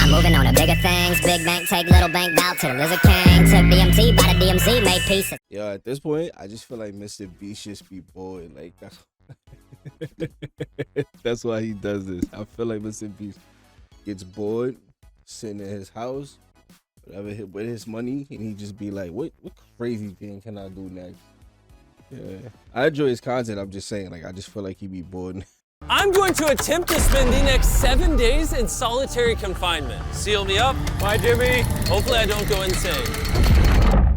I'm moving on to bigger things. Big bank, take little bank, bow to the Lizard King. Took DMT by the DMZ, made pieces. Yo, at this point, I just feel like Mr. Beast just be bored. Like, that's why he does this. I feel like Mr. Beast gets bored, sitting in his house, whatever, with his money, and he just be like, what crazy thing can I do next? Yeah, I enjoy his content. I'm just saying, like, I just feel like he be bored. I'm going to attempt to spend the next 7 days in solitary confinement. Seal me up. Bye, Jimmy. Hopefully I don't go insane.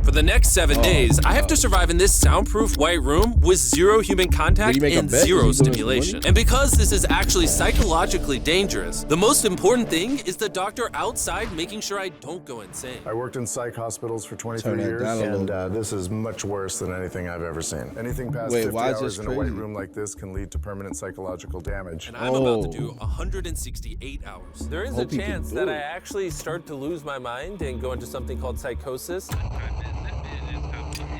For the next 7 days, I have to survive in this soundproof white room with 0 human contact and 0 stimulation. And because this is actually psychologically dangerous, the most important thing is the doctor outside making sure I don't go insane. I worked in psych hospitals for 23 years, and this is much worse than anything I've ever seen. Anything past 50 hours in a white room like this can lead to permanent psychological damage. And I'm about to do 168 hours. There is a chance that I actually start to lose my mind and go into something called psychosis.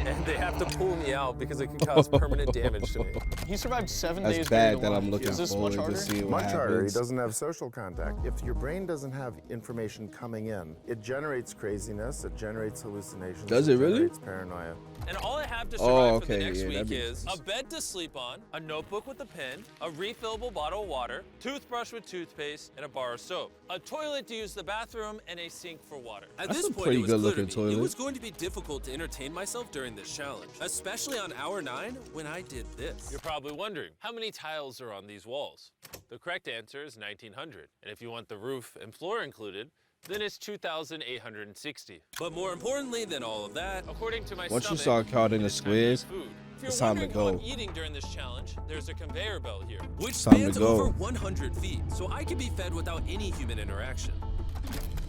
And they have to pull me out because it can cause permanent damage to me. He survived 7 days. That's bad that I'm looking forward to see what Much harder. He happens. doesn't have social contact. If your brain doesn't have information coming in, it generates craziness, it generates hallucinations. Does it really? Generates paranoia. And all I have to survive for the okay, next yeah, week is a bed to sleep on, a notebook with a pen, a refillable bottle of water, toothbrush with toothpaste, and a bar of soap, a toilet to use the bathroom, and a sink for water. At That's this a point, pretty it was clear to good-looking me toilet. it was going to be difficult to entertain myself during this challenge, especially on hour 9 when I did this. You're probably wondering, how many tiles are on these walls? The correct answer is 1,900. And if you want the roof and floor included, then it's 2,860. But more importantly than all of that, according to my Once you stomach, start counting the it's time to eat squares, food. If it's you're time to wondering how I'm go. eating during this challenge, there's a conveyor belt here, which time to spans go. over 100 feet, so I can be fed without any human interaction.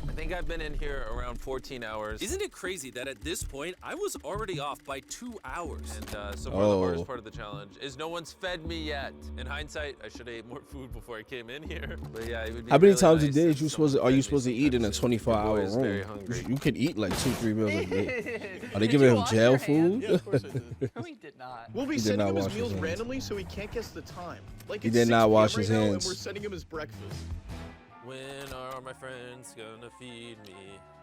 I think I've been in here around 14 hours. Isn't it crazy that at this point, I was already off by 2 hours? And so far, the hardest part of the challenge is no one's fed me yet. In hindsight, I should have ate more food before I came in here. But yeah, it would be How many really times a nice day if are someone you fed supposed to me eat in a sometime soon. 24-hour Your boy is very room? hungry. You could eat like 2-3 meals a day. Are they giving him jail food? Yeah, of course I did. No, he did not. We'll be He did sending not him his wash his meals hands. randomly so he can't guess the time. Like He it's did 6 not p.m. wash right his now, hands. And we're sending him his breakfast. When are my friends gonna feed me?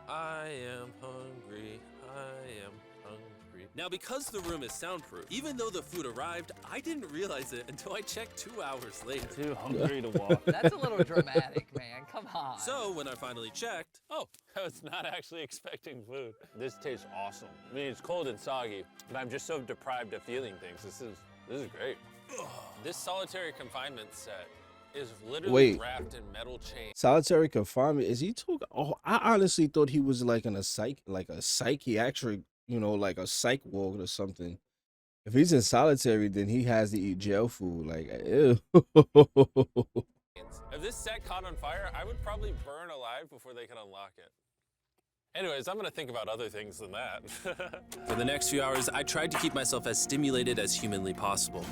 I am hungry, I am hungry. Now, because the room is soundproof, even though the food arrived, I didn't realize it until I checked 2 hours later. Too hungry to walk. That's a little dramatic, man. Come on. So when I finally checked, oh, I was not actually expecting food. This tastes awesome. I mean, it's cold and soggy, but I'm just so deprived of feeling things. This is great. This solitary confinement set is literally wrapped in metal chains. Solitary confinement, is he talking? Oh, I honestly thought he was like in a psychiatric, you know, like a psych ward or something. If he's in solitary, then he has to eat jail food. Like, ew. If this set caught on fire, I would probably burn alive before they could unlock it. Anyways, I'm gonna think about other things than that. For the next few hours, I tried to keep myself as stimulated as humanly possible.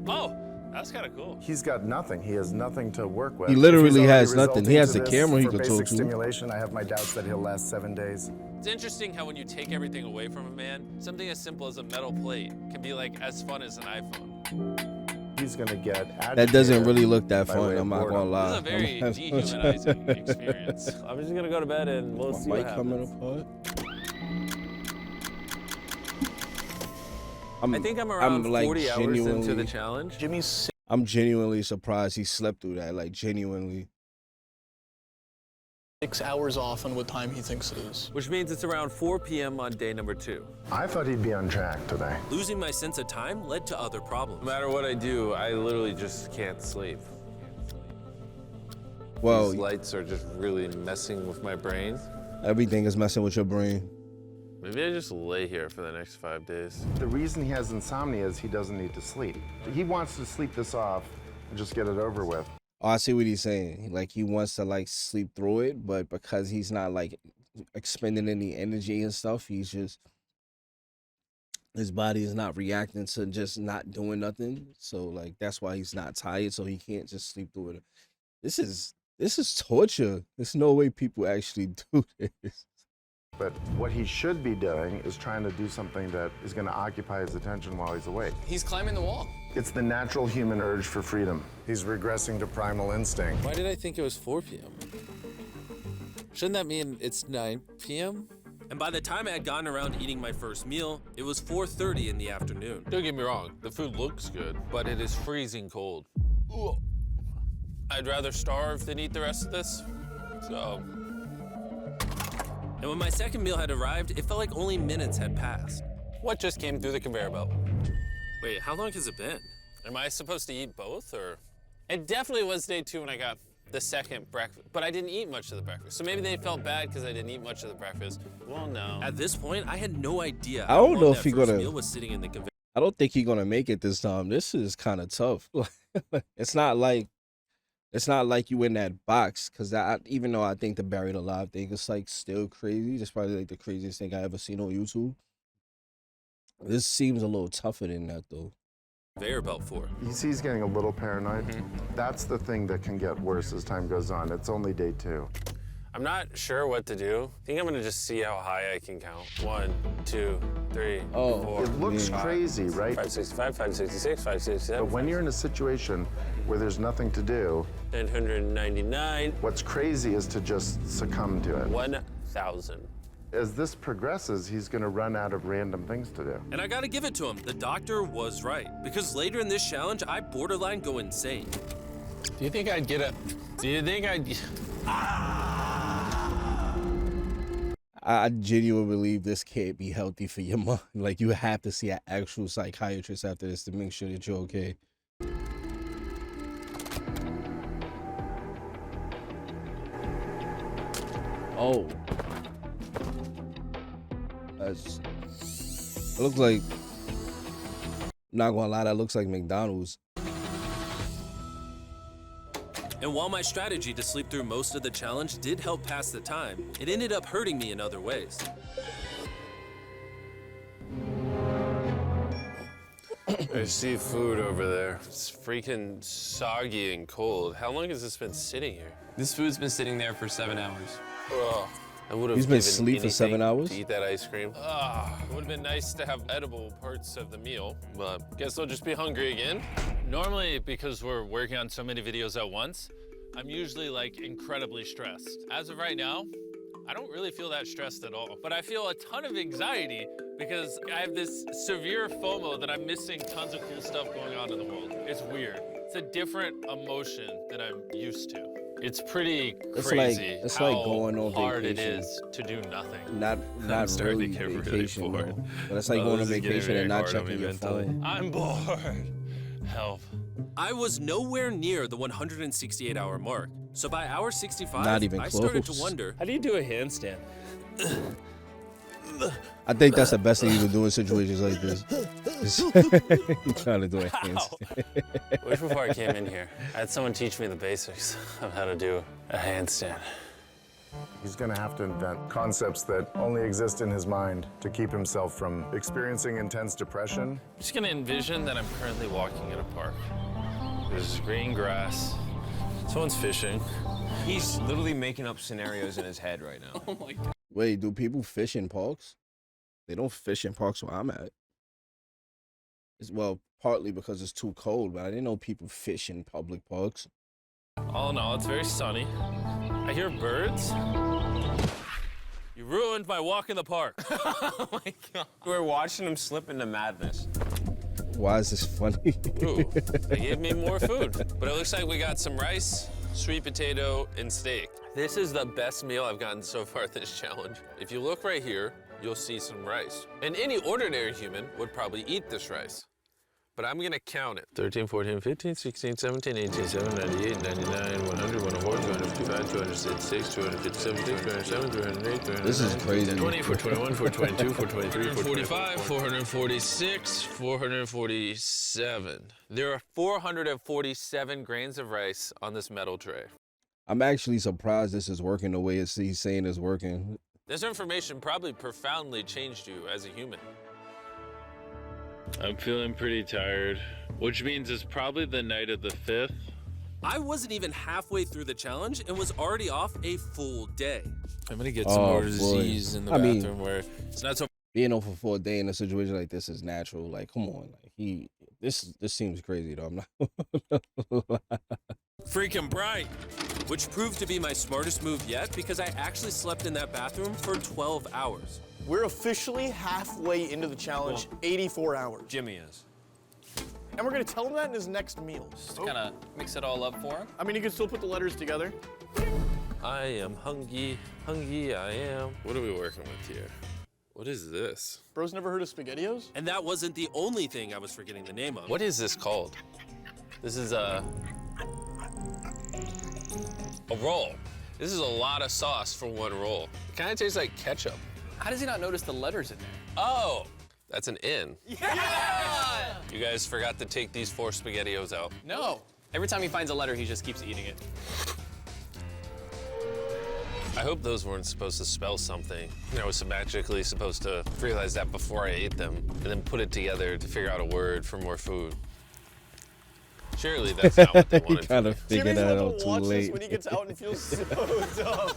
Oh, that's kind of cool. He's got nothing. He has nothing to work with. He literally If he's has already nothing. He has resorting the to this camera he for could talk basic to. stimulation. I have my doubts that he'll last 7 days. It's interesting how when you take everything away from a man, something as simple as a metal plate can be like as fun as an iPhone. He's gonna get agitated. That doesn't really look that by fun. way of I'm not gonna boredom. lie. This is a very dehumanizing experience. I'm just gonna go to bed and we'll see what Mic coming happens. apart. I think I'm around like 40 hours into the genuinely- challenge. Jimmy's I'm genuinely surprised he slept through that. Like, genuinely. 6 hours off on what time he thinks it is. Which means it's around 4 p.m. on day number 2. I thought he'd be on track today. Losing my sense of time led to other problems. No matter what I do, I literally just can't sleep. Well, These lights are just really messing with my brain. everything is messing with your brain. Maybe I just lay here for the next 5 days. The reason he has insomnia is he doesn't need to sleep. He wants to sleep this off and just get it over with. Oh, I see what he's saying. Like, he wants to like sleep through it, but because he's not like expending any energy and stuff, he's just, his body is not reacting to just not doing nothing. So like, that's why he's not tired. So he can't just sleep through it. This is torture. There's no way people actually do this. But what he should be doing is trying to do something that is going to occupy his attention while he's awake. He's climbing the wall. It's the natural human urge for freedom. He's regressing to primal instinct. Why did I think it was 4 p.m.? Shouldn't that mean it's 9 p.m.? And by the time I had gotten around eating my first meal, it was 4:30 in the afternoon. Don't get me wrong, the food looks good, but it is freezing cold. Ugh. I'd rather starve than eat the rest of this, so. And when my second meal had arrived, it felt like only minutes had passed. What just came through the conveyor belt? Wait, how long has it been? Am I supposed to eat both, or? It definitely was day 2 when I got the second breakfast, but I didn't eat much of the breakfast. So maybe they felt bad because I didn't eat much of the breakfast. Well, no. At this point, I had no idea. I don't know if he meal was sitting in the conveyor. I don't think he's gonna make it this time. This is kind of tough. It's not like you in that box, because even though I think the buried alive thing is like still crazy, that's probably like the craziest thing I ever seen on YouTube. This seems a little tougher than that though. Conveyor belt for. He's getting a little paranoid. That's the thing that can get worse as time goes on. It's only day 2. I'm not sure what to do. I think I'm gonna just see how high I can count. 1, 2, 3, 4. It looks crazy, right? 565, 566, 567. But when you're in a situation where there's nothing to do, 999. what's crazy is to just succumb to it. 1,000. As this progresses, he's going to run out of random things to do. And I gotta give it to him. The doctor was right. Because later in this challenge, I borderline go insane. Do you think I'd get a... Do you think I'd... I genuinely believe this can't be healthy for your mind. Like, you have to see an actual psychiatrist after this to make sure that you're okay. Oh. It looks like, not gonna lie, that looks like McDonald's. And while my strategy to sleep through most of the challenge did help pass the time, it ended up hurting me in other ways. I see food over there. It's freaking soggy and cold. How long has this been sitting here? This food's been sitting there for 7 hours. Ugh. I would have He's been asleep for 7 hours? to eat that ice cream. It would have been nice to have edible parts of the meal, but guess I'll just be hungry again. Normally, because we're working on so many videos at once, I'm usually like incredibly stressed. As of right now, I don't really feel that stressed at all, but I feel a ton of anxiety because I have this severe FOMO that I'm missing tons of cool stuff going on in the world. It's weird. It's a different emotion that I'm used to. It's pretty crazy it's how like going on hard vacation. it is to do nothing. Not really vacation, bored. bro. But it's like going on vacation and not checking your phone. I'm bored. Help. I was nowhere near the 168-hour mark. So by hour 65, Not even I started to close. wonder, how do you do a handstand? I think that's the best thing you can do in situations like this. You trying to do a handstand. Wish before I came in here, I had someone teach me the basics of how to do a handstand. He's going to have to invent concepts that only exist in his mind to keep himself from experiencing intense depression. I'm just gonna envision that I'm currently walking in a park. There's green grass. Someone's fishing. He's literally making up scenarios in his head right now. Oh my God. Wait, do people fish in parks? They don't fish in parks where I'm at. Well, partly because it's too cold, but I didn't know people fish in public parks. All in all, it's very sunny. I hear birds. You ruined my walk in the park. Oh my God. We're watching him slip into madness. Why is this funny? Ooh, they gave me more food. But it looks like we got some rice, sweet potato, and steak. This is the best meal I've gotten so far this challenge. If you look right here, you'll see some rice. And any ordinary human would probably eat this rice. But I'm gonna count it. 13, 14, 15, 16, 17, 18, 17, 98, 99, 100, 104, 255, 266, 257, 307, 308, 309, This is crazy. 420, 421, 422, 423, 445, 446, 447. There are 447 grains of rice on this metal tray. I'm actually surprised this is working the way he's saying it's working. This information probably profoundly changed you as a human. I'm feeling pretty tired, which means it's probably the night of the 5th. I wasn't even halfway through the challenge and was already off a full day. I'm gonna get some more disease in the bathroom where it's not so. Being off for a day in a situation like this is natural. Like, come on, like this seems crazy though. I'm not. freaking bright. Which proved to be my smartest move yet because I actually slept in that bathroom for 12 hours. We're officially halfway into the challenge, 84 hours. Jimmy is. And we're gonna tell him that in his next meal. Just to kind of mix it all up for him. I mean, you can still put the letters together. I am hungry, hungry I am. What are we working with here? What is this? Bro's never heard of SpaghettiOs? And that wasn't the only thing I was forgetting the name of. What is this called? This is a roll. This is a lot of sauce for one roll. It kind of tastes like ketchup. How does he not notice the letters in there? Oh, that's an N. Yeah! You guys forgot to take these 4 SpaghettiOs out. No. Every time he finds a letter, he just keeps eating it. I hope those weren't supposed to spell something. I was magically supposed to realize that before I ate them and then put it together to figure out a word for more food. Surely that's not what they He wanted kind to of be. figured Jimmy's that about out to too watch this late. when he gets out and feels so dumb.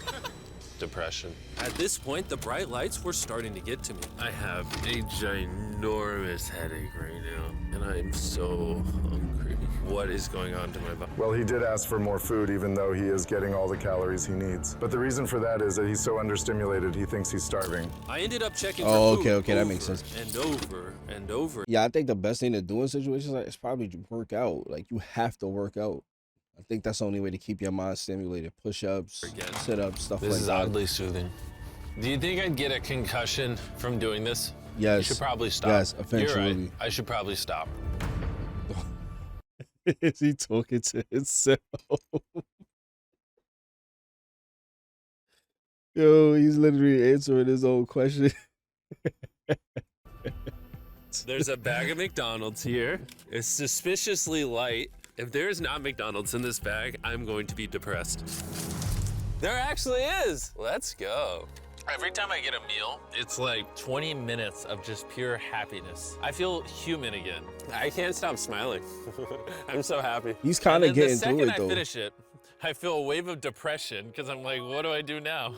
Depression. At this point, the bright lights were starting to get to me. I have a ginormous headache right now, and I'm so hungry. What is going on to my body? Well, he did ask for more food, even though he is getting all the calories he needs. But the reason for that is that he's so understimulated, he thinks he's starving. I ended up checking Oh, for food okay, that over makes sense. And over and over. Yeah, I think the best thing to do in situations like is probably to work out. Like, you have to work out. I think that's the only way to keep your mind stimulated. Push-ups, sit-ups, stuff This like is that. oddly soothing. Do you think I'd get a concussion from doing this? Yes. You should probably stop. Yes, You're eventually. right. I should probably stop. Is he talking to himself? Yo, he's literally answering his own question. There's a bag of McDonald's here. It's suspiciously light. If there is not McDonald's in this bag, I'm going to be depressed. There actually is. Let's go. Every time I get a meal, it's like 20 minutes of just pure happiness. I feel human again. I can't stop smiling. I'm so happy. He's kind of getting the second through it, I though. finish it, I feel a wave of depression because I'm like, what do I do now?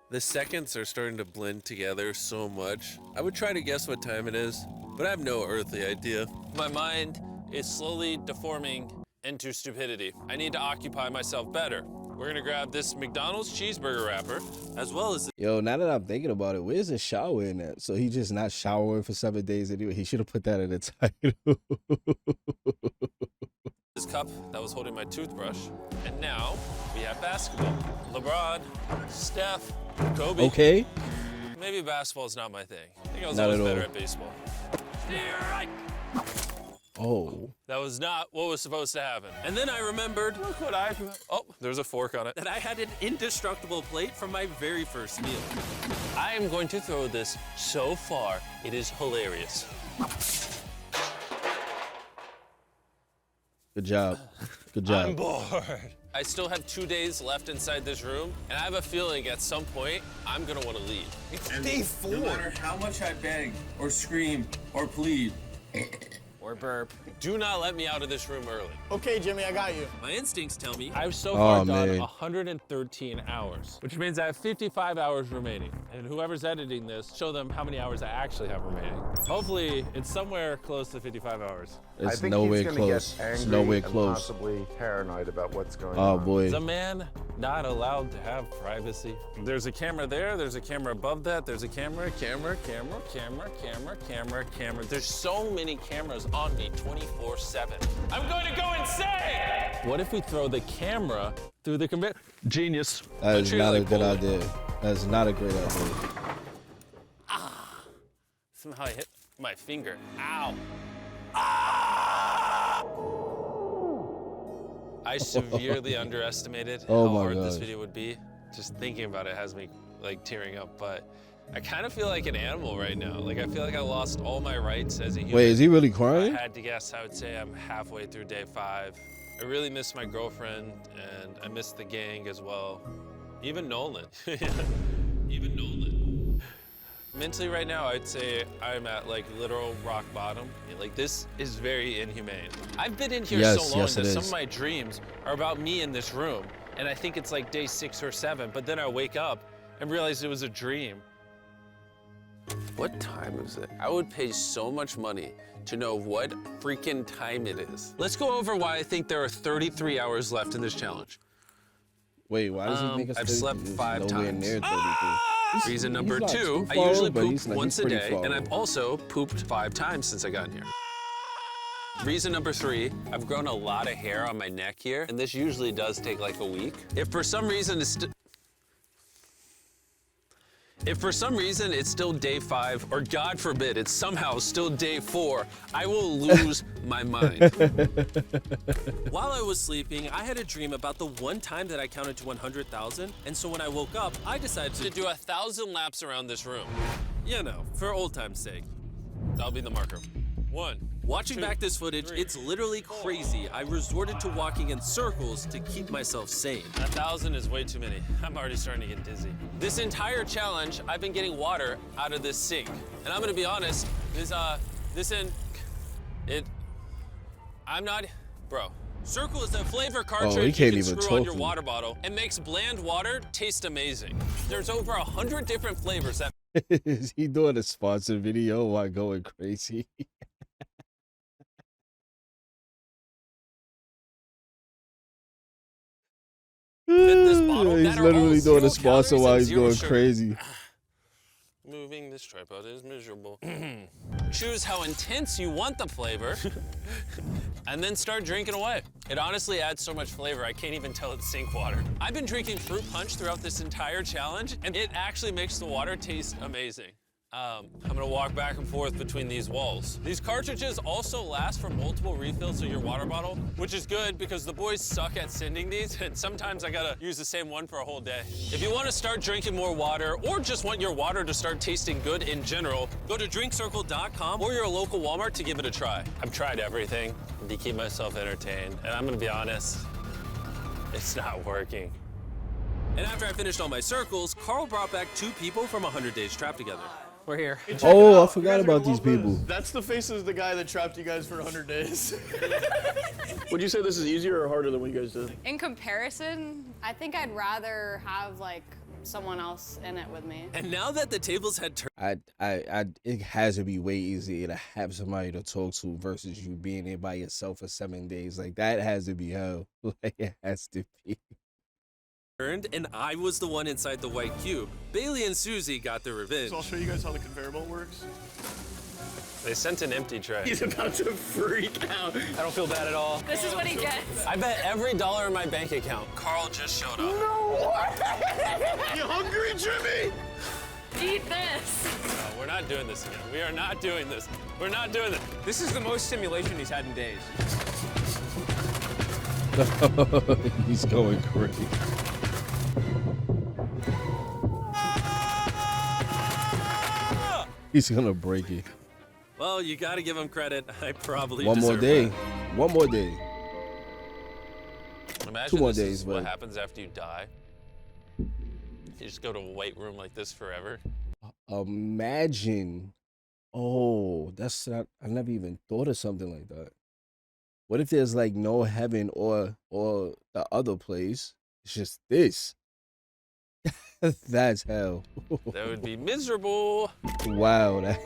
The seconds are starting to blend together so much. I would try to guess what time it is, but I have no earthly idea. My mind is slowly deforming into stupidity. I need to occupy myself better. We're gonna grab this McDonald's cheeseburger wrapper, as well as Yo, now that I'm thinking about it, where's his shower in at? So he just not showering for 7 days anyway. He should have put that in the title. this cup that was holding my toothbrush. And now we have basketball. LeBron, Steph, Kobe. Okay. Maybe basketball is not my thing. I think I was Not always at better all. at baseball. Oh. That was not what was supposed to happen. And then I remembered, look what I, oh, there's a fork on it, that I had an indestructible plate from my very first meal. I am going to throw this so far, it is hilarious. Good job. Good job. I'm bored. I still have 2 days left inside this room, and I have a feeling at some point, I'm gonna wanna leave. It's day 4. No matter how much I beg or scream or plead, Or burp. Do not let me out of this room early. Okay, Jimmy, I got you. My instincts tell me I've so far Oh, done man. 113 hours, which means I have 55 hours remaining. And whoever's editing this, show them how many hours I actually have remaining. Hopefully, it's somewhere close to 55 hours. I It's think nowhere he's gonna close. get angry It's nowhere and close. possibly paranoid about what's going Oh on. boy. Is a man not allowed to have privacy? There's a camera there, there's a camera above that, there's a camera. There's so many cameras on me 24/7. I'm going to go insane! What if we throw the camera through the conveyor? Genius. That is Literally not a like good bowling. idea. That is not a great idea. somehow I hit my finger. Ow. I severely underestimated Oh how my hard this gosh. video would be. Just thinking about it has me like tearing up, but I kind of feel like an animal right now. Like I feel like I lost all my rights as a human. Wait, is he really If crying? I had to guess, I would say I'm halfway through day 5. I really miss my girlfriend, and I miss the gang as well. Even Nolan. Even Nolan. Mentally right now, I'd say I'm at like literal rock bottom. Like this is very inhumane. I've been in here Yes, so long yes, that it some is. of my dreams are about me in this room. And I think it's like day 6 or 7, but then I wake up and realize it was a dream. What time is it? I would pay so much money to know what freaking time it is. Let's go over why I think there are 33 hours left in this challenge. Wait, why does he think it's I've slept 5 times. Near 33. Reason number 2, I usually poop once a day, and I've also pooped 5 times since I got in here. Reason number 3, I've grown a lot of hair on my neck here, and this usually does take like a week. If for some reason it's still day 5, or God forbid, it's somehow still day 4, I will lose my mind. While I was sleeping, I had a dream about the one time that I counted to 100,000, and so when I woke up, I decided to do 1,000 laps around this room. You know, for old time's sake. That'll be the marker. 1. Watching back this footage, it's literally crazy. I resorted to walking in circles to keep myself sane. 1,000 is way too many. I'm already starting to get dizzy. This entire challenge, I've been getting water out of this sink. And I'm gonna be honest, bro. Circle is a flavor cartridge you can screw on your water bottle and makes bland water taste amazing. There's over 100 different flavors that. Is he doing a sponsored video while going crazy? This bottle he's literally doing a sponsor while he's going crazy. Moving this tripod is miserable. Choose how intense you want the flavor, and then start drinking away. It honestly adds so much flavor, I can't even tell it's sink water. I've been drinking fruit punch throughout this entire challenge, and it actually makes the water taste amazing. I'm gonna walk back and forth between these walls. These cartridges also last for multiple refills of your water bottle, which is good because the boys suck at sending these, and sometimes I gotta use the same one for a whole day. If you wanna start drinking more water, or just want your water to start tasting good in general, go to drinkcircle.com or your local Walmart to give it a try. I've tried everything to keep myself entertained, and I'm gonna be honest, it's not working. And after I finished all my circles, Carl brought back 2 people from 100 Days Trapped Together. We're here. Oh, I forgot about these people. That's the face of the guy that trapped you guys for 100 days. Would you say this is easier or harder than what you guys did? In comparison, I think I'd rather have like someone else in it with me. And now that the tables had turned, it has to be way easier to have somebody to talk to versus you being there by yourself for 7 days. Like that has to be hell. Like it has to be. And I was the one inside the white cube. Bailey and Susie got their revenge. So I'll show you guys how the conveyor belt works. They sent an empty tray. He's about to freak out. I don't feel bad at all. This is what he gets. I bet every dollar in my bank account. Carl just showed up. No way! You hungry, Jimmy? Eat this. No, we're not doing this again. We are not doing this. We're not doing this. This is the most stimulation he's had in days. He's going crazy. He's gonna break it. Well, you gotta give him credit. I probably One more day. One more day. Imagine 2 more this days, is but what happens after you die. You just go to a white room like this forever. Imagine. Oh, that's not. I never even thought of something like that. What if there's like no heaven or the other place? It's just this. That's hell. That would be miserable. Wow, that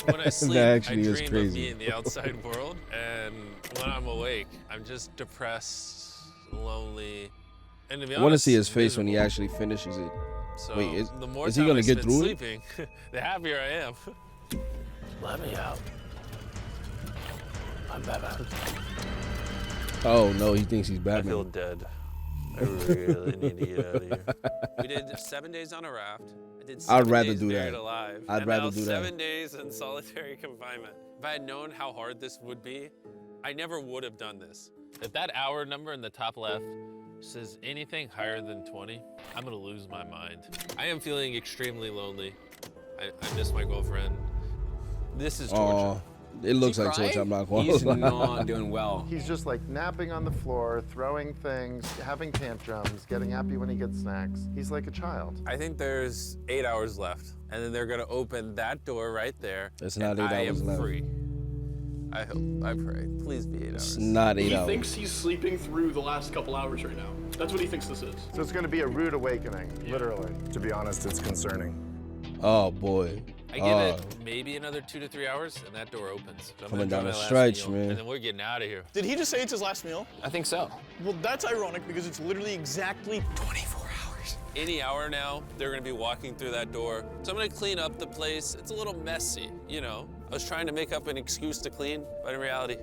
When I sleep, that actually I is dream crazy. of being the outside world, and when I'm awake, I'm just depressed, lonely, and to be honest, I want to see his face when he miserable. actually finishes it. So Wait, the more is he time gonna I get spend through it? sleeping, the happier I am. Let me out. I'm Batman. Oh no, he thinks he's I feel Batman. dead. I really need to get out of here. We did 7 days on a raft. I did 7 I'd rather days do buried that. alive. I'd and rather now do that. 7 days in solitary confinement. If I had known how hard this would be, I never would have done this. If that hour number in the top left says anything higher than 20, I'm gonna lose my mind. I am feeling extremely lonely. I miss my girlfriend. This is torture. Oh, it looks like torture. I'm not going He's to lie. not doing well. He's just like napping on the floor, throwing things, having tantrums, getting happy when he gets snacks. He's like a child. I think there's 8 hours left, and then they're gonna open that door right there. It's not and 8 I hours am left. free. I hope, I pray. Please be 8 It's hours. not 8 He hours. thinks he's sleeping through the last couple hours right now. That's what he thinks this is. So it's going to be a rude awakening, literally. To be honest, it's concerning. Oh boy. I give it maybe another 2 to 3 hours, and that door opens. So coming down the stretch, man. And then we're getting out of here. Did he just say it's his last meal? I think so. Well, that's ironic because it's literally exactly 24 hours. Any hour now, they're gonna be walking through that door. So I'm gonna clean up the place. It's a little messy, you know. I was trying to make up an excuse to clean, but in reality,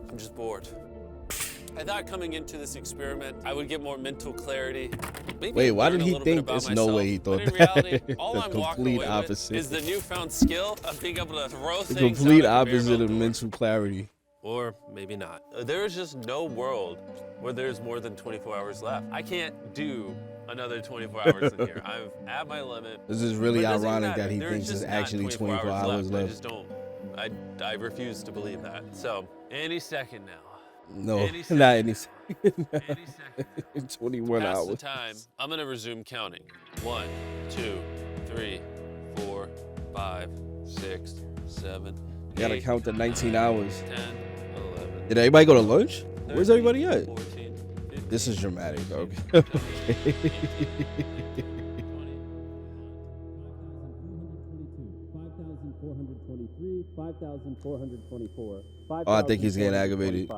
I'm just bored. I thought coming into this experiment, I would get more mental clarity. Maybe wait, why did learn a he little bit think? about There's myself. no way he thought But in that. reality, all The I'm walking complete away opposite. with is the newfound skill of being able to throw The things complete out a bare opposite of door. mental clarity. Or maybe not. There is just no world where there's more than 24 hours left. I can't do another 24 hours in here. I'm at my limit. This is really But it doesn't ironic matter. that he There's thinks just it's not actually 24 hours I left. just don't. I refuse to believe that. So any second now. No, Any second. not any second. Any second. 21 Past hours. the time, I'm gonna resume counting. 1, 2, 3, 4, 5, 6, 7. You gotta 8, count the 19 hours. 10, 11. Did everybody go to lunch? Where's everybody at? 14, 15, This is dramatic, though. Okay. 5,424. Oh, I think he's getting aggravated.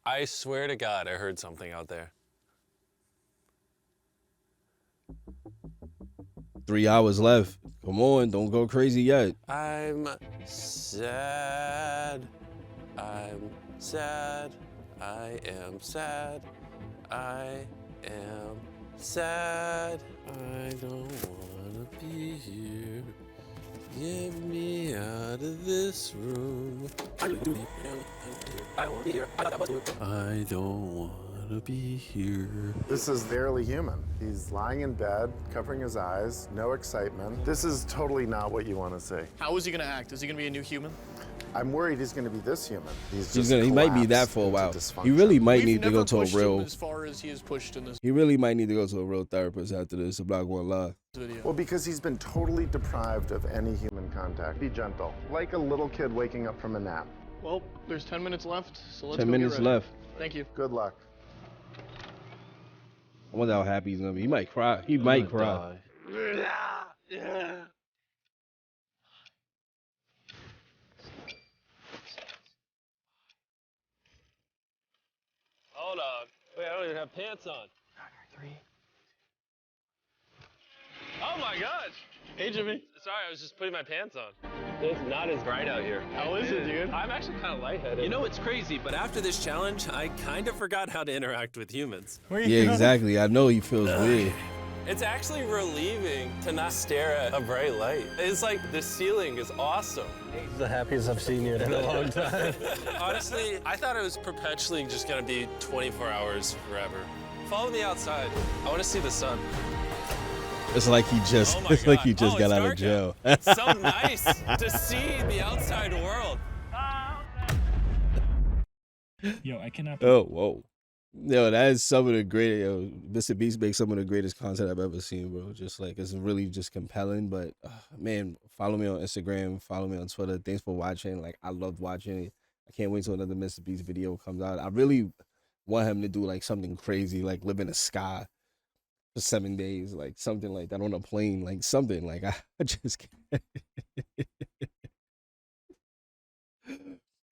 I swear to God, I heard something out there. 3 hours left. Come on, don't go crazy yet. I'm sad. I'm sad. I am sad. I am sad. I don't wanna be here. Get me out of this room. I don't wanna be here. This is barely human. He's lying in bed, covering his eyes, no excitement. This is totally not what you want to see. How is he gonna act? Is he gonna be a new human? I'm worried he's going to be this human. He might be that for a while. Dysfunction. He really might We've need to never go to a pushed him real. as far as he is pushed in this He really might need to go to a real therapist after this. I'm not gonna lie. video. Well, because he's been totally deprived of any human contact. Be gentle, like a little kid waking up from a nap. Well, there's 10 minutes left, so let's 10 go get minutes ready. left. Thank you. Good luck. I wonder how happy he's gonna be. He might cry. He might cry. Hold on. Wait, I don't even have pants on. 3. Oh my gosh! Hey, Jimmy. Sorry, I was just putting my pants on. It's not as bright out here. How is it, dude? I'm actually kind of lightheaded. You know, it's crazy, but after this challenge, I kind of forgot how to interact with humans. Yeah, exactly. I know he feels weird. It's actually relieving to not stare at a bright light. It's like the ceiling is awesome. This is the happiest I've seen you in a long time. Honestly, I thought it was perpetually just gonna be 24 hours forever. Follow me outside. I want to see the sun. It's like he just, Oh my it's like he God. just Oh, got it's out of dark jail. out. It's so nice to see the outside world. Yo, I cannot. Oh, whoa. Yo, that is some of the great, Mr. Beast makes some of the greatest content I've ever seen, bro. Just like, it's really just compelling, but man, follow me on Instagram, follow me on Twitter. Thanks for watching. Like, I loved watching it. I can't wait till another Mr. Beast video comes out. I really want him to do like something crazy, like live in the sky for 7 days, like something like that on a plane, like something like I just can't.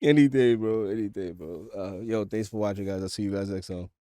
Anything, bro. Anything, bro. Yo, thanks for watching, guys. I'll see you guys next time.